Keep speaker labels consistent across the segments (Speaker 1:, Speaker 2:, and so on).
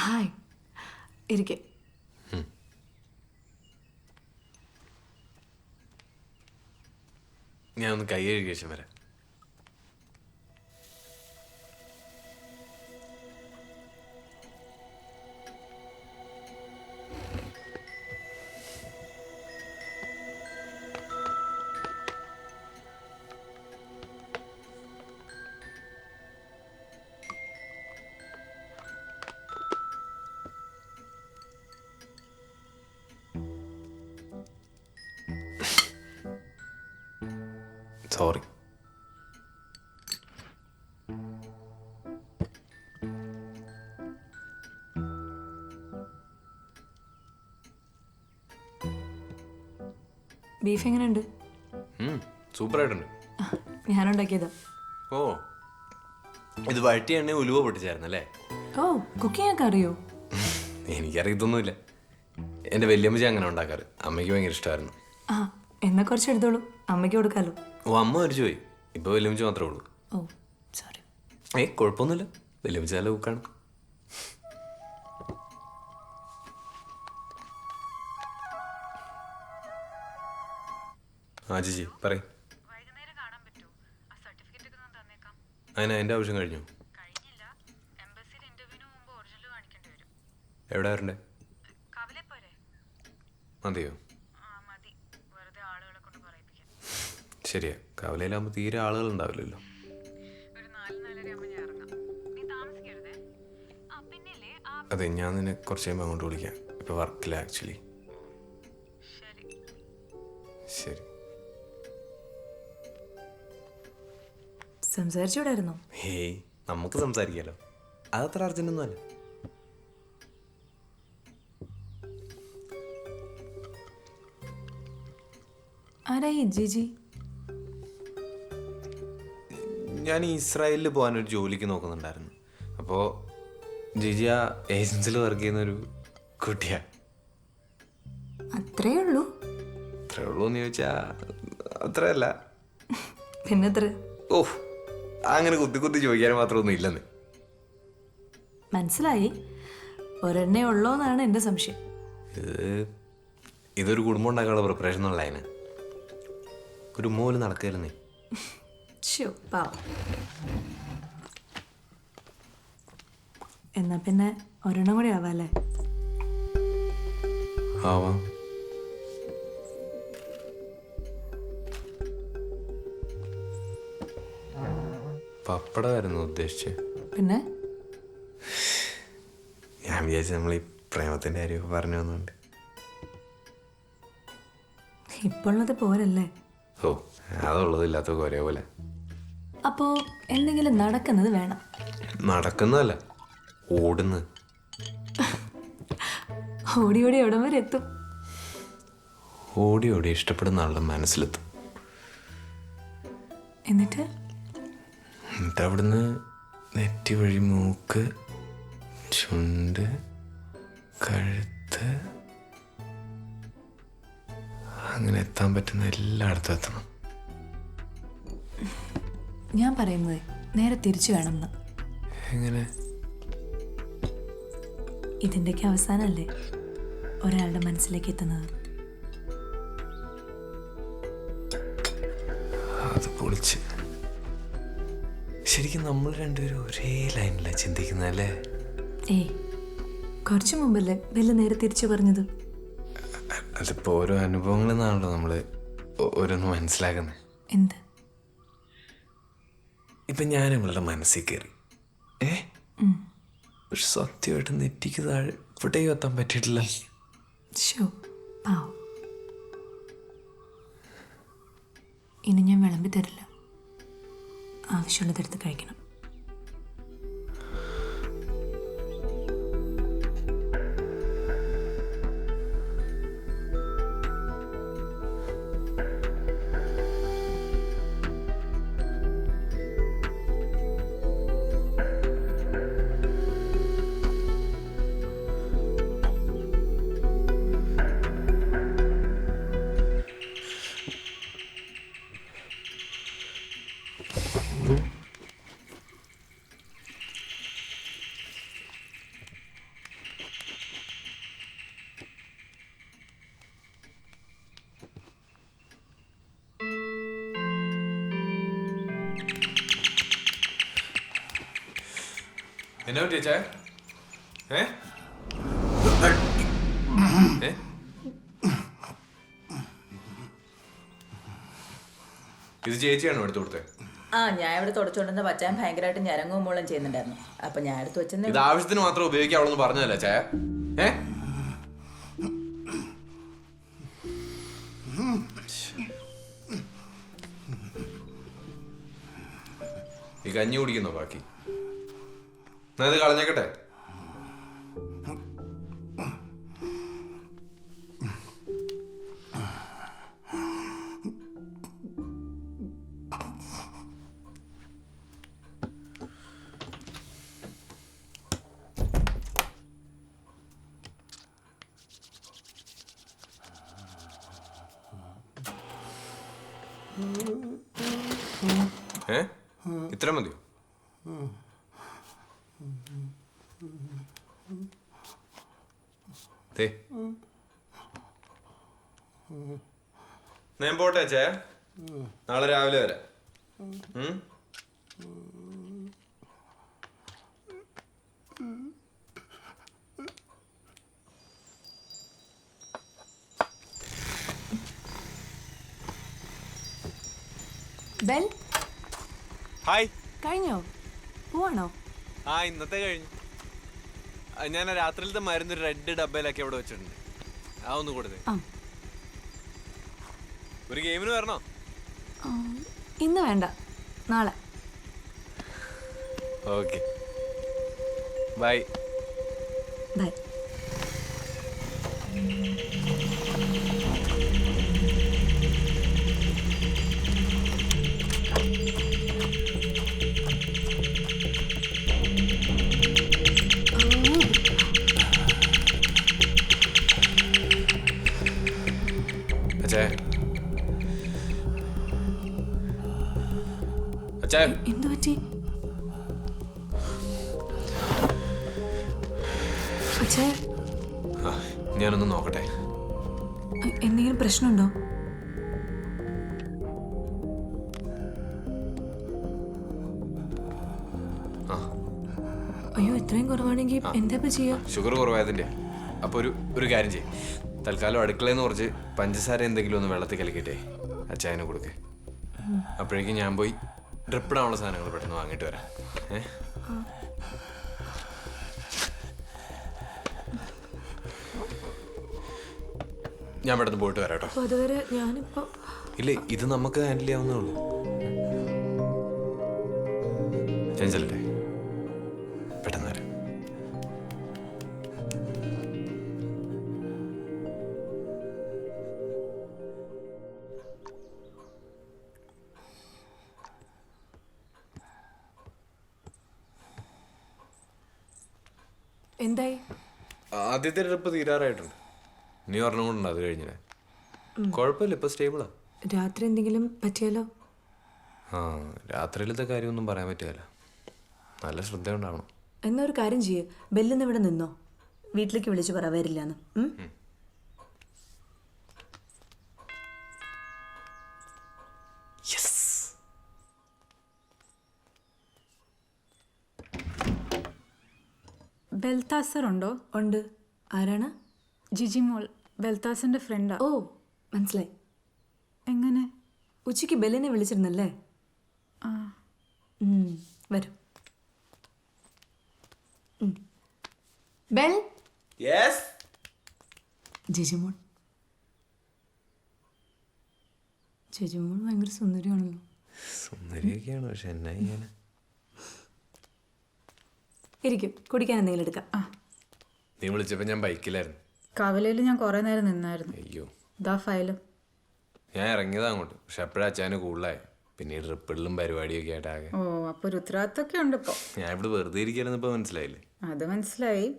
Speaker 1: Hi ഇരിക്കെ.
Speaker 2: ഞാൻ ഒന്ന് കൈ കഴുകി ശേഷം വരാം. സോറി.
Speaker 1: ബീഫ് എങ്ങനെയുണ്ട്?
Speaker 2: സൂപ്പറായിട്ടുണ്ട്.
Speaker 1: ഞാനുണ്ടാക്കിയതാ.
Speaker 2: ഓ, ഇത് വഴറ്റി എണ്ണ ഉലുവ പൊട്ടിച്ചായിരുന്നല്ലേ?
Speaker 1: ഓ, കുക്കിംഗ് ഒക്കെ അറിയോ?
Speaker 2: എനിക്കറിയത്തൊന്നുമില്ല. എൻ്റെ വല്യമ്മച്ചി അങ്ങനെ ഉണ്ടാക്കാറ്. അമ്മയ്ക്ക് ഭയങ്കര ഇഷ്ടമായിരുന്നു.
Speaker 1: ആ, എന്നാ കുറച്ച് എടുത്തോളൂ, അമ്മയ്ക്ക് കൊടുക്കാലോ.
Speaker 2: ഓ, അമ്മ മരിച്ചു പോയി. ഇപ്പോൾ വല്യമ്മച്ചി മാത്രമേ ഉള്ളൂ.
Speaker 1: ഓ സോറി.
Speaker 2: കുഴപ്പമൊന്നുമില്ല. വല്യമ്മച്ചി നല്ല കുക്കാണ്. ആ ചേച്ചി പറയും. അതിനാ എൻ്റെ ആവശ്യം കഴിഞ്ഞു. എവിടെ വരണ്ടേ? മതിയോ? ശരിയാ, കവലയിലാകുമ്പോൾ തീരെ ആളുകൾ ഉണ്ടാവില്ലല്ലോ. അതെ, ഞാൻ നിന്നെ കുറച്ച് കഴിയുമ്പോൾ അങ്ങോട്ട് വിളിക്കാം. ഇപ്പൊ വർക്കില്ല ആക്ച്വലി. ശരി.
Speaker 1: സംസാരിച്ചൂടായിരുന്നോ?
Speaker 2: ഹേയ്, നമുക്ക് സംസാരിക്കാലോ. അതത്ര അർജന്റൊന്നും അല്ല.
Speaker 1: ആരായി ജിജി?
Speaker 2: ഞാൻ ഇസ്രായേലിൽ പോകാനൊരു ജോലിക്ക് നോക്കുന്നുണ്ടായിരുന്നു. അപ്പോൾ ജിജി ആ ഏജൻസിൽ വർക്ക് ചെയ്യുന്നൊരു കുട്ടിയാണ്.
Speaker 1: അത്രേ ഉള്ളൂ?
Speaker 2: അത്രേ ഉള്ളൂ എന്ന് ചോദിച്ചാൽ അത്രയല്ല.
Speaker 1: പിന്നെത്ര?
Speaker 2: ഓഹ്, അങ്ങനെ കുത്തി കുത്തി ചോദിക്കാൻ മാത്രമൊന്നും ഇല്ലെന്ന്.
Speaker 1: മനസ്സിലായി. ഒരെണ്ണേ ഉള്ളോന്നാണ് എൻ്റെ സംശയം.
Speaker 2: ഇതൊരു കുടുംബം ഉണ്ടാക്കാനുള്ള പ്രിപ്പറേഷൻ ഉള്ള അതിന് ഒരു മോല് നടക്കരുന്നേ.
Speaker 1: എന്നാ പിന്നെ ഒരെണ്ണം കൂടി ആവാല്ലേ?
Speaker 2: ആവാം. പപ്പടമായിരുന്നു ഉദ്ദേശിച്ചത്.
Speaker 1: പിന്നെ
Speaker 2: ഞാൻ വിചാരിച്ചു നമ്മൾ ഈ പ്രേമത്തിന്റെ കാര്യമൊക്കെ പറഞ്ഞു വന്നുണ്ട്.
Speaker 1: ഇപ്പോഴത് പോരല്ലേ?
Speaker 2: ഓ, അതുള്ളത് ഇല്ലാത്തൊക്കെ ഒരേപോലെ.
Speaker 1: അപ്പോ എന്തെങ്കിലും നടക്കുന്നത് വേണം.
Speaker 2: നടക്കുന്നതല്ല, ഓടുന്നത്.
Speaker 1: ഓടി ഓടി എവിടം വരെ എത്തും?
Speaker 2: ഓടി ഓടി ഇഷ്ടപ്പെടുന്ന ആളുടെ മനസ്സിലെത്തും.
Speaker 1: എന്നിട്ട്
Speaker 2: അവിടുന്ന് നെറ്റി വഴി മൂക്ക്, ചുണ്ട്, കഴുത്ത്, അങ്ങനെ എത്താൻ പറ്റുന്ന എല്ലായിടത്തും എത്തണം.
Speaker 1: ഞാൻ പറയുന്നത് നേരെ തിരിച്ചു വേണമെന്ന്.
Speaker 2: എങ്ങനെ?
Speaker 1: ഇതിൻ്റെയൊക്കെ അവസാനമല്ലേ ഒരാളുടെ മനസ്സിലേക്ക് എത്തുന്നത്?
Speaker 2: അത് പൊളിച്ച്. ശരിക്കും നമ്മൾ രണ്ടുപേരും ഒരേ ലൈനിലാണ് ചിന്തിക്കുന്നതല്ലേ?
Speaker 1: ഏയ്, കുറച്ചു മുമ്പല്ലേ വല്ല നേരെ തിരിച്ചു പറഞ്ഞത്?
Speaker 2: അതിപ്പോ ഓരോ അനുഭവങ്ങളിൽ നിന്നാണല്ലോ നമ്മള് ഓരോന്ന് മനസ്സിലാക്കുന്നത്.
Speaker 1: എന്ത്?
Speaker 2: ഇപ്പൊ ഞാൻ ഇവളുടെ മനസ്സിൽ കയറി, പക്ഷെ സത്യമായിട്ട് നെറ്റിക്ക് താഴെ ഇവിടെയും എത്താൻ പറ്റിയിട്ടില്ല.
Speaker 1: ഇനി ഞാൻ വിളമ്പി തരില്ല. ആവശ്യമുള്ളതെടുത്ത് കഴിക്കണം.
Speaker 2: എന്നാ പറ്റിയ ചായ ഏ ഏ? ഇത് ചേച്ചിയാണോ എടുത്തു കൊടുത്തേ?
Speaker 3: ആ ഞാൻ ഇവിടെ തുടച്ചോണ്ടിരുന്ന പച്ചാൻ ഭയങ്കരമായിട്ട് ഞരങ്ങും മൂളം ചെയ്യുന്നുണ്ടായിരുന്നു. അപ്പൊ ഞാൻ എടുത്ത് വെച്ചെന്നേ
Speaker 2: ഇത് ആവശ്യത്തിന് മാത്രം ഉപയോഗിക്കാവുള്ളൂ പറഞ്ഞതല്ലേ ചായ? ഏ ഈ കഞ്ഞി കുടിക്കുന്നോ ബാക്കി? എന്നാ ഇത് കളഞ്ഞേക്കട്ടെ. ഏ ഇത്ര മതിയോ? ഞാൻ പോട്ടെ ചേ, നാളെ രാവിലെ വരാം.
Speaker 1: Bell
Speaker 2: hi.
Speaker 1: കഴിഞ്ഞോ? പോവാണോ?
Speaker 2: ആ ഇന്നത്തെ കഴിഞ്ഞു. ഞാൻ രാത്രിയിലത്തെ മരുന്ന് റെഡ് ഡബ്ബയിലാക്കി അവിടെ വെച്ചിട്ടുണ്ട്. ആ ഒന്ന് കൊടുത്തേ. ഒരു ഗെയിമിന് വരണോ?
Speaker 1: ഇന്ന് വേണ്ട, നാളെ.
Speaker 2: Okay bye.
Speaker 1: ബൈ. എന്തു പറ്റി? അച്ഛാ
Speaker 2: ഞാനൊന്ന് നോക്കട്ടെ.
Speaker 1: എന്തെങ്കിലും പ്രശ്നമുണ്ടോ? അയ്യോ ഇത്രയും കുറവാണെങ്കിൽ എന്താ ഇപ്പൊ ചെയ്യാ?
Speaker 2: ഷുഗർ കുറവായതിന്റെ. അപ്പൊ ഒരു കാര്യം ചെയ്യും, തൽക്കാലം അടുക്കളയിൽ നിന്ന് കുറച്ച് പഞ്ചസാര എന്തെങ്കിലും ഒന്ന് വെള്ളത്തിൽ കലക്കിട്ടേ അച്ചായനെ കൊടുക്കേ. അപ്പോഴേക്കും ഞാൻ പോയി ഡ്രിപ്പിടാനുള്ള സാധനങ്ങൾ പെട്ടെന്ന് വാങ്ങിട്ട് വരാം. ഞാൻ പെട്ടെന്ന് പോയിട്ട് വരാം കേട്ടോ.
Speaker 1: അതുവരെ ഞാനിപ്പോ
Speaker 2: ഇല്ലേ, ഇത് നമുക്ക് ഹാൻഡിൽ ചെയ്യാവുന്നേ ഉള്ളൂ. ഞാൻ ചെല്ലട്ടെ, പെട്ടെന്ന് വരാം.
Speaker 1: എന്തായി?
Speaker 2: ആദ്യത്തെ ട്രിപ്പ് തീരാറായിട്ടുണ്ട്. നീ ഒരെണ്ണം കൊണ്ടുണ്ട്, അത് കഴിഞ്ഞില്ലേ? കുഴപ്പമില്ല, ഇപ്പൊ സ്റ്റേബിളാ.
Speaker 1: രാത്രി എന്തെങ്കിലും പറ്റിയാലോ?
Speaker 2: ആ രാത്രിയിലത്തെ കാര്യമൊന്നും പറയാൻ പറ്റില്ല, നല്ല ശ്രദ്ധ ഉണ്ടാവണം.
Speaker 1: എന്നാ ഒരു കാര്യം ചെയ്യ്, ബെല്ലിന്ന് ഇവിടെ നിന്നോ, വീട്ടിലേക്ക് വിളിച്ചു പറ വരില്ലാന്ന്.
Speaker 4: ബെൽത്താസർ ഉണ്ടോ?
Speaker 1: ഉണ്ട്. ആരാണ്?
Speaker 4: ജിജി മോൾ, ബെൽത്താസറിന്റെ ഫ്രണ്ടാ.
Speaker 1: ഓ മനസ്സിലായി.
Speaker 4: എങ്ങനെ?
Speaker 1: ഉച്ചയ്ക്ക് ബെല്ലിനെ വിളിച്ചിരുന്നല്ലേ?
Speaker 4: ആ
Speaker 1: വരും. ബെൽ. ജിജിമോൾ. ജിജിമോൾ ഭയങ്കര സുന്ദരിയാണല്ലോ.
Speaker 2: സുന്ദരിയൊക്കെയാണ്, പക്ഷെ എന്നാ ചെയ്യാനാ?
Speaker 1: ഇരിക്കും, കുടിക്കാൻ എന്തെങ്കിലും എടുക്കാം.
Speaker 2: നീ വിളിച്ചപ്പോ ഞാൻ ബൈക്കിലായിരുന്നു.
Speaker 4: കവലയിൽ ഞാൻ കുറെ നേരം നിന്നായിരുന്നു.
Speaker 2: അയ്യോ,
Speaker 4: ഇതാ ഫയലും.
Speaker 2: ഞാൻ ഇറങ്ങിയതാ അങ്ങോട്ട്, പക്ഷെ അപ്പോഴാ അച്ഛന് കൂടുതലായി. പിന്നീട് ട്രിപ്പിളിലും പരിപാടിയൊക്കെ ആയിട്ട് ആകെ.
Speaker 4: ഓ അപ്പൊ ഒരു ഉത്തരവാദിത്തമൊക്കെ ഉണ്ട് ഇപ്പൊ.
Speaker 2: ഞാൻ ഇവിടെ വെറുതെ ഇരിക്കായിരുന്നു, ഇപ്പൊ മനസ്സിലായില്ലേ?
Speaker 4: അത് മനസ്സിലായി.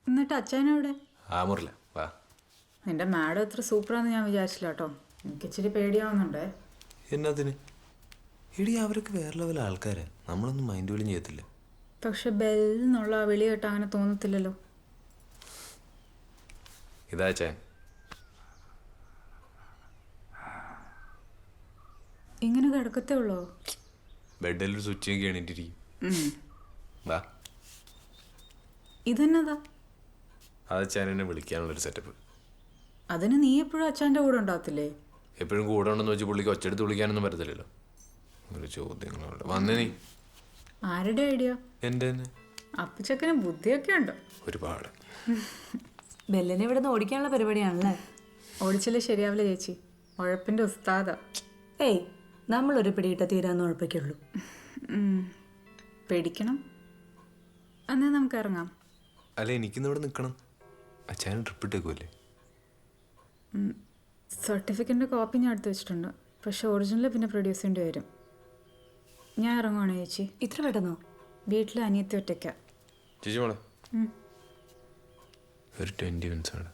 Speaker 4: എന്നിട്ട് അച്ഛനെവിടെ?
Speaker 2: ആ മുറില വാ.
Speaker 4: നിന്റെ മാഡം എത്ര സൂപ്പറാന്ന് ഞാൻ വിചാരിച്ചില്ല കേട്ടോ. എനിക്ക് ഇച്ചിരി പേടിയാവുന്നുണ്ടേ.
Speaker 2: എന്നതിന്? എടി അവരൊക്കെ വേറെ ലെവൽ ആൾക്കാരാ, നമ്മളൊന്നും മൈൻഡ് പോലും ചെയ്യത്തില്ല.
Speaker 4: പക്ഷെ ബെൽ എന്നുള്ള വിളി കേട്ട അങ്ങനെ തോന്നത്തില്ലല്ലോ.
Speaker 2: ഇതാ ചാൻ.
Speaker 4: ഇങ്ങനെ കിടക്കത്തേ ഉള്ളോ?
Speaker 2: ബെഡിൽ ഒരു സ്വിച്ച് ഒക്കെ എണീറ്റിരിക്കും. വാ.
Speaker 4: ഇതെന്നതാ?
Speaker 2: അത് അച്ഛനെ വിളിക്കാനുള്ളൊരു സെറ്റപ്പ്.
Speaker 4: അതിന് നീ എപ്പോഴും അച്ഛൻ്റെ കൂടെ ഉണ്ടാകത്തില്ലേ?
Speaker 2: എപ്പോഴും കൂടെ ഉണ്ടെന്ന് വെച്ച് പുള്ളിക്ക് ഒച്ചെടുത്ത് വിളിക്കാനൊന്നും പറ്റത്തില്ലല്ലോ. ഒരു ചോദ്യങ്ങളുണ്ട്. വന്നേ നീ.
Speaker 4: ആരുടെ ഐഡിയ?
Speaker 2: എൻ്റെ തന്നെ.
Speaker 4: അപ്പച്ചക്കന് ബുദ്ധിയൊക്കെ ഉണ്ടോ?
Speaker 2: ഒരുപാട്.
Speaker 1: ബെല്ലിനെ ഇവിടെ നിന്ന് ഓടിക്കാനുള്ള പരിപാടിയാണല്ലേ?
Speaker 4: ഓടിച്ചില്ലേ ശരിയാവില്ല ചേച്ചി, ഉഴപ്പിൻ്റെ ഉസ്താദാ.
Speaker 1: ഏയ്, നമ്മളൊരു പിടിയിട്ട തീരാന്ന് ഉഴപ്പിക്കുള്ളൂ.
Speaker 4: പേടിക്കണം. എന്നാ നമുക്ക് ഇറങ്ങാം.
Speaker 2: അല്ല, എനിക്കിന്ന് ഇവിടെ നിൽക്കണം. അച്ഛനെ ട്രിപ്പ് ഇട്ടേക്കുമല്ലേ?
Speaker 4: സർട്ടിഫിക്കറ്റിൻ്റെ കോപ്പി ഞാൻ എടുത്ത് വെച്ചിട്ടുണ്ട്, പക്ഷെ ഒറിജിനൽ പിന്നെ പ്രൊഡ്യൂസ് ചെയ്യേണ്ടി വരും. ഞാൻ ഇറങ്ങുവാണ് ചേച്ചി.
Speaker 1: ഇത്ര പെട്ടെന്നോ?
Speaker 4: വീട്ടിൽ അനിയത്തി ഒറ്റയ്ക്ക.
Speaker 2: ചേച്ചി മോളെ, ഒരു 20 മിനിറ്റ്സ് ആണ്.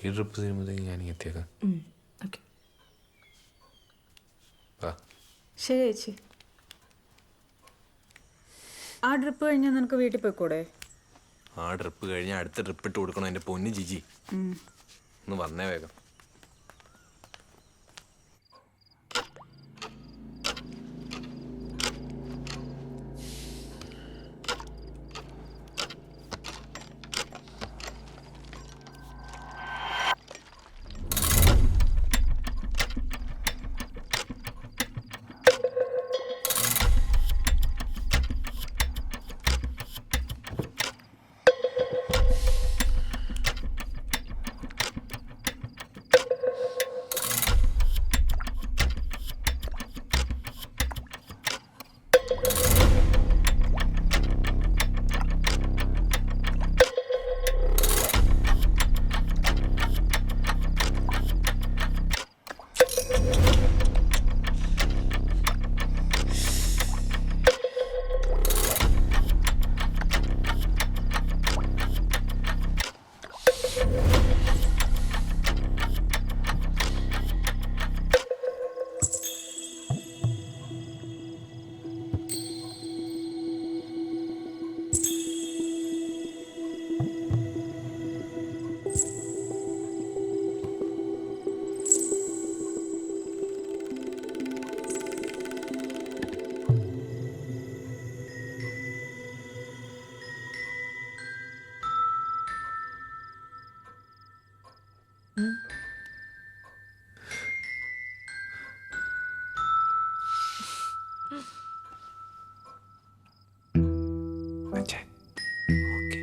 Speaker 2: ഈ ട്രിപ്പ് തീരുമ്പോഴത്തേക്ക് ഞാൻ എത്തിയേക്കാം.
Speaker 1: ഓക്കെ.
Speaker 2: വാ.
Speaker 4: ശരി ചേച്ചി. ആ ട്രിപ്പ് കഴിഞ്ഞാൽ നിനക്ക് വീട്ടിൽ പോയിക്കൂടെ?
Speaker 2: ആ ട്രിപ്പ് കഴിഞ്ഞാൽ അടുത്ത ട്രിപ്പ് ഇട്ട് കൊടുക്കണം എൻ്റെ പൊന്ന് ജിജി. ഒന്ന് വന്നേ വേഗം. അച്ഛൻ ഓക്കെ.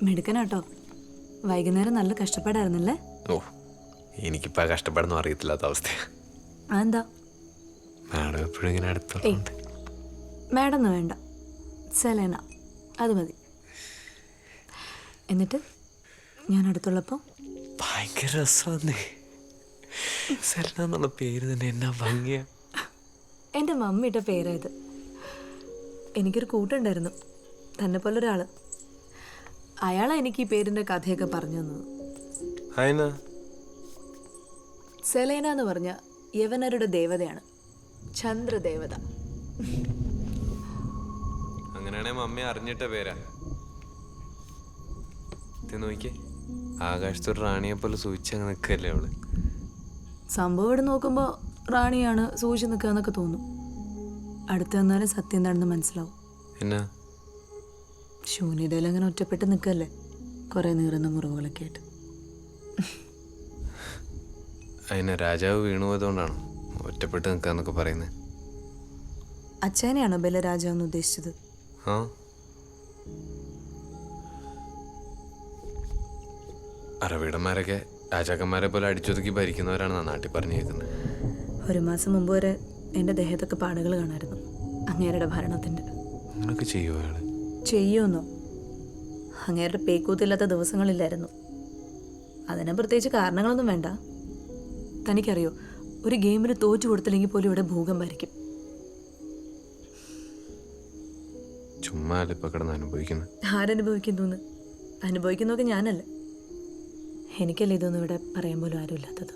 Speaker 1: മിടുക്കനാട്ടോ. വൈകുന്നേരം നല്ല കഷ്ടപ്പാടായിരുന്നല്ലേ?
Speaker 2: ഓ, എനിക്കിപ്പോൾ ആ കഷ്ടപ്പാടൊന്നും അറിയത്തില്ലാത്ത അവസ്ഥയാണ്.
Speaker 1: അതെന്താ?
Speaker 2: മാഡം എപ്പോഴും ഇങ്ങനെ അടുത്തുണ്ട്.
Speaker 1: മാഡം ഒന്നും വേണ്ട, സെലേന അത് മതി. എന്നിട്ട് ഞാൻ അടുത്തുള്ളപ്പോൾ
Speaker 2: ഭയങ്കര രസമാണ്. സെലന എന്നുള്ള പേര് തന്നെ എന്നാ ഭംഗിയാ.
Speaker 1: എൻ്റെ മമ്മിയുടെ പേരായത്. എനിക്കൊരു കൂട്ടുണ്ടായിരുന്നു, തന്നെ പോലൊരാൾ. അയാളാ എനിക്ക് ഈ പേരിൻ്റെ കഥയൊക്കെ പറഞ്ഞു തന്നത്. സെലേന എന്ന് പറഞ്ഞ യവനരുടെ ദേവതയാണ്, ചന്ദ്രദേവത.
Speaker 2: അങ്ങനെയാണെ മമ്മി അറിഞ്ഞിട്ട പേരാ. നോക്കിയേ, ആകാശത്തൊരു റാണിയെ പോലെ സൂചിച്ചങ്ങ് നിൽക്കല്ലേ അവള്.
Speaker 1: സംഭവം ഇവിടെ നോക്കുമ്പോൾ റാണിയാണ് സൂചിച്ച് നിൽക്കുക എന്നൊക്കെ തോന്നും. അടുത്ത് വന്നാലും സത്യം എന്താണെന്ന് മനസ്സിലാവും.
Speaker 2: എന്നാ
Speaker 1: ശൂന്യതയിൽ അങ്ങനെ ഒറ്റപ്പെട്ട് നിൽക്കല്ലേ, കുറേ നീറുന്ന മുറിവുകളൊക്കെ ആയിട്ട്.
Speaker 2: അതിനെ രാജാവ് വീണു പോയതുകൊണ്ടാണോ ഒറ്റപ്പെട്ട് നിൽക്കാന്നൊക്കെ പറയുന്നത്?
Speaker 1: അച്ഛനെയാണോ ബലരാജാവെന്ന് ഉദ്ദേശിച്ചത്?
Speaker 2: ആ, അറബിടന്മാരൊക്കെ രാജാക്കന്മാരെ പോലെ അടിച്ചൊതുക്കി ഭരിക്കുന്നവരാണ് നാട്ടിൽ പറഞ്ഞു കേൾക്കുന്നത്.
Speaker 1: 1 മാസം മുമ്പ് വരെ എൻ്റെ ദേഹത്തൊക്കെ പാടുകൾ കാണായിരുന്നു അങ്ങേരുടെ ഭരണത്തിൻ്റെ.
Speaker 2: അങ്ങനെയൊക്കെ ചെയ്യുമോ അയാൾ?
Speaker 1: ചെയ്യുമെന്നോ? അങ്ങേരുടെ പേക്കൂത്തില്ലാത്ത ദിവസങ്ങളില്ലായിരുന്നു. അതിന് പ്രത്യേകിച്ച് കാരണങ്ങളൊന്നും വേണ്ട. തനിക്കറിയോ, ഒരു ഗെയിമിന് തോറ്റു കൊടുത്തില്ലെങ്കിൽ പോലും ഇവിടെ ഭൂകമ്പായിരിക്കും.
Speaker 2: ചുമ്മാ ഇപ്പൊ കിടന്ന് അനുഭവിക്കുന്നത്.
Speaker 1: ആരനുഭവിക്കുന്നു? അനുഭവിക്കുന്നതൊക്കെ ഞാനല്ലേ. എനിക്കല്ലേ ഇതൊന്നും ഇവിടെ പറയാൻ പോലും ആരുമില്ലാത്തത്.